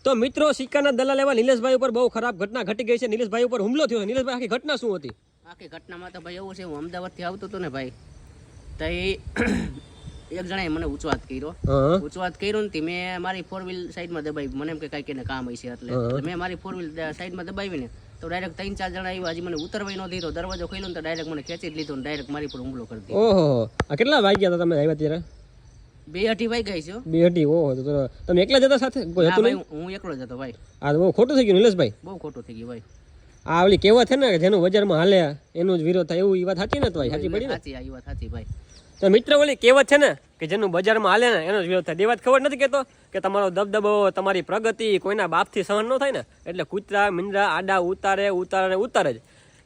તો મિત્રો સિક્કાના દલાલ એવા નિલેશભાઈ ઉપર બહુ ખરાબ ઘટના ઘટી ગઈ છે. નિલેશભાઈ ઉપર હુમલો થયો છે. નિલેશભાઈ આખી ઘટના શું હતી? આખી ઘટનામાં તો ભાઈ એવું છે, હું અમદાવાદથી આવતો હતો ને ભાઈ, તો એક જણાએ મને ઉચવાત કર્યો ને મેં મારી 4 વ્હીલ સાઈડમાં દબાવી. મને એમ કે કાંઈક એને કામ હશે એટલે મેં મારી 4 વ્હીલ સાઈડમાં દબાવીને તો ડાયરેક્ટ 3-4 જણા આવ્યા. હજી મને ઉતરવાય ન દીધો, દરવાજો ખોલ્યો ને તો ડાયરેક્ટ મને ખેંચી જ લીધો ને ડાયરેક્ટ મારી પર હુમલો કરી દીધો. ઓહો, આ કેટલા વાગ્યા હતા તમે આવ્યા ત્યારે? 2:30 વાગ્યા છે. 2:30? ઓહો, તો તમે એકલા જતા સાથે? કોઈ હતું નહીં? હું એકલો જ હતો ભાઈ. આ બહુ ખોટું થઈ ગયું નિલેશભાઈ, બહુ ખોટું થઈ ગયું ભાઈ. આ ઓલી કહેવત છે ને કે જેનું બજારમાં હાલે એનું જ વિરોધ થાય, એવું એ વાત સાચી ને? તો સાચી પડી ને? સાચી, આ વાત સાચી ભાઈ. તો મિત્ર ઓલી કહેવત છે ને કે જેનું બજારમાં હાલે ને એનો જ વિરોધ થાય. એ વાત ખબર નથી કહેતો કે તમારો દબદબો, તમારી પ્રગતિ કોઈના બાપથી સહન ન થાય ને એટલે કૂતરા મીંડરા આડા ઉતારે જ.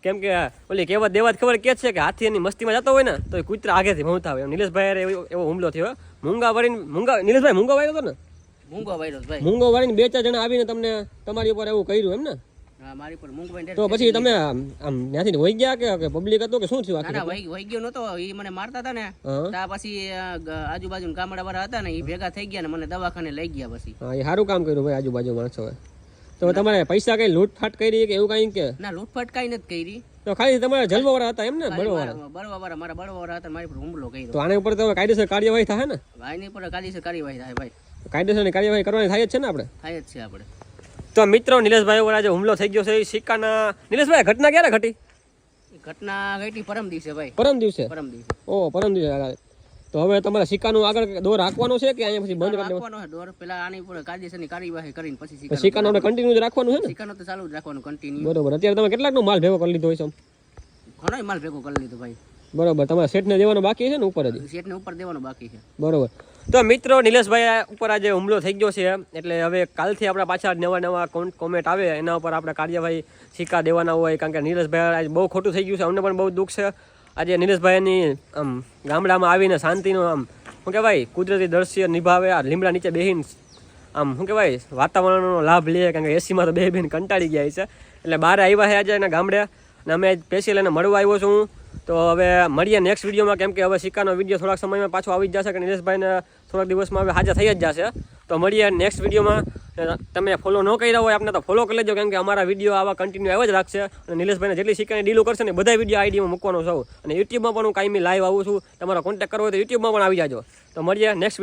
કેમ કે ઓલી કહેવત દેવાત ખબર કે છે કે હાથી એની મસ્તીમાં જતો હોય ને તો એ કૂતરા આગેથી ભણતા હોય. નિલેશભાઈ એવો હુમલો થયો. નિલેશભાઈ મૂંગા વાળ્યો હતો ને? મૂંગો વાળીને 2-4 જણા આવીને તમને તમારી ઉપર એવું કર્યું એમ ને? મારી પર મૂંગભાઈ. તો પછી તમે આમ ત્યાંથી વહી ગયા કે પબ્લિક હતો કે શું થયું? ના, વહી ગયો નતો. એ મને મારતા હતા ને ત્યાર પછી આજુબાજુ ગામડા વાળા હતા ને એ ભેગા થઈ ગયા ને મને દવાખાને લઈ ગયા. પછી હા, એ સારું કામ કર્યું ભાઈ આજુબાજુ માણસો. તો તમારે પૈસા કઈ લૂંટફાટ કરી કે એવું કઈ કે? ના, લૂંટફાટ કઈ નથી કરી. તો ખાલી તમારા જલવા વાળા હતા એમ ને? મારા બળવાવાળા હતા, મારી પર હુમલો કર્યો. તો આના ઉપર તો કાયદેસર કાર્યવાહી થાય ને? આની પર કાયદેસર કાર્યવાહી થાય ભાઈ. કાયદેસરની કાર્યવાહી કરવાની થાય જ છે ને આપણે? થાય જ છે આપણે. તો મિત્રો નિલેશભાઈ ઉપર આજે હુમલો થઈ ગયો છે. એ સિક્કાના નિલેશભાઈ ઘટના ક્યારે ઘટી? ઘટના ઘટી પરમ દિવસે ભાઈ. પરમ દિવસે? ઓ પરમ દિવસે. તો હવે તમારે સિક્કાનું આગળ દોર રાખવાનો છે કે અહીંયા પછી બંધ કરી દેવાનો છે? દોર પેલા આની ઉપર કાયદેસરની કાર્યવાહી કરીને પછી સિક્કાનું આપણે કન્ટિન્યુ જ રાખવાનું છે ને? સિક્કાનું તો ચાલુ જ રાખવાનું કન્ટિન્યુ. બરોબર. અત્યારે તમે કેટલાકનો માલ ભેગો કરી લીધો હોય છે? ઘણો માલ ભેગો કરી લીધો ભાઈ. બરોબર. તમારે શેઠને દેવાનો બાકી છે ને? ઉપર જ શેઠને ઉપર દેવાનો બાકી છે. બરોબર. તો મિત્રો નિલેશભાઈ ઉપર આજે હુમલો થઈ ગયો છે એટલે હવે કાલથી આપણા પાછા નવા કોમેન્ટ આવે એના ઉપર આપણે કાર્યવાહી સિક્કા દેવાના હોય. કારણ કે નિલેશભાઈ આજે બહુ ખોટું થઈ ગયું છે. અમને પણ બહુ દુઃખ છે. આજે નિલેશભાઈની આમ ગામડામાં આવીને શાંતિનું આમ શું કહેવાય કુદરતી દ્રશ્ય નિભાવે, આ લીમડા નીચે બેહીને આમ શું કહેવાય વાતાવરણનો લાભ લે. કારણ કે એસીમાં તો બેહીને કંટાળી ગયા છે એટલે બહાર આવ્યા છે આજે એના ગામડે અને અમે સ્પેશિયલ એને મળવા આવ્યો છું. તો હવે મળીએ નેક્સ્ટ વિડીયોમાં. કેમ કે હવે સિક્કાનો વિડીયો થોડાક સમયમાં પાછો આવી જ જશે કે નિલેશભાઈને થોડાક દિવસમાં હવે હાજર થઈ જ જશે. તો મળીએ નેક્સ્ટ વિડીયોમાં. તમે ફોલો ન કર્યા હોય આપણે તો ફોલો કરી લેજો. કેમ કે અમારા વિડીયો આવા કન્ટિન્યુ આવ્યા જ રાખશે અને નિલેશભાઈને જેટલી સિક્કાની ડીલો કરશે ને બધા વિડીયો આઈડીમાં મૂકવાનો છું. અને યુટ્યુબમાં પણ હું કાયમી લાઈવ આવું છું. તમારો કોન્ટેક્ટ કરવો હોય તો યુટ્યુબમાં પણ આવી જાજો. તો મળીએ નેક્સ્ટ